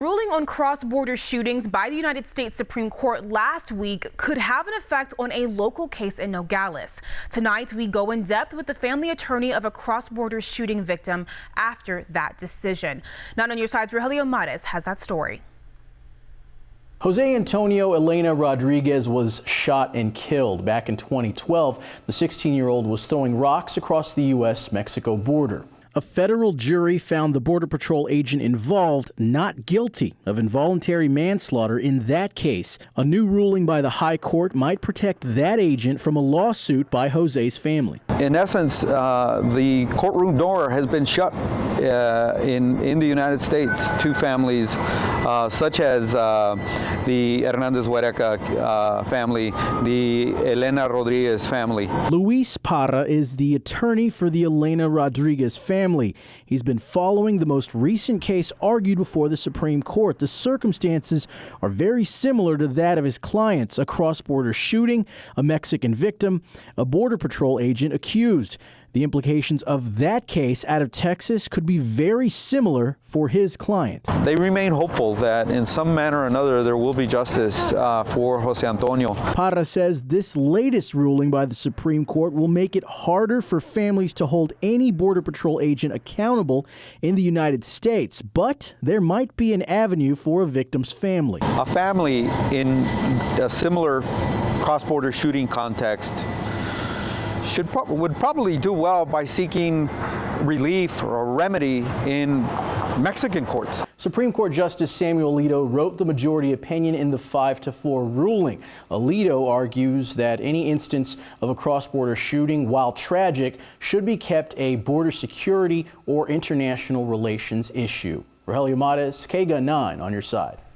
Ruling on cross-border shootings by the United States Supreme Court last week could have an effect on a local case in Nogales. Tonight, we go in depth with the family attorney of a cross-border shooting victim after that decision. Now on your side's Rogelio Mares has that story. Jose Antonio Elena Rodriguez was shot and killed back in 2012. The 16-year-old was throwing rocks across the U.S.-Mexico border. A federal jury found the Border Patrol agent involved not guilty of involuntary manslaughter in that case. A new ruling by the High Court might protect that agent from a lawsuit by Jose's family. In essence, the courtroom door has been shut in the United States to families such as the Hernandez-Huereca family, the Elena Rodriguez family. Luis Parra is the attorney for the Elena Rodriguez family. He's been following the most recent case argued before the Supreme Court. The circumstances are very similar to that of his clients: a cross-border shooting, a Mexican victim, a Border Patrol agent accused. The implications of that case out of Texas could be very similar for his client. They remain hopeful that in some manner or another there will be justice for Jose Antonio. Parra says this latest ruling by the Supreme Court will make it harder for families to hold any Border Patrol agent accountable in the United States, but there might be an avenue for a victim's family. A family in a similar cross-border shooting context would probably do well by seeking relief or a remedy in Mexican courts. Supreme Court Justice Samuel Alito wrote the majority opinion in the 5-4 ruling. Alito argues that any instance of a cross-border shooting, while tragic, should be kept a border security or international relations issue. Rogelio Mares, KGUN 9 on your side.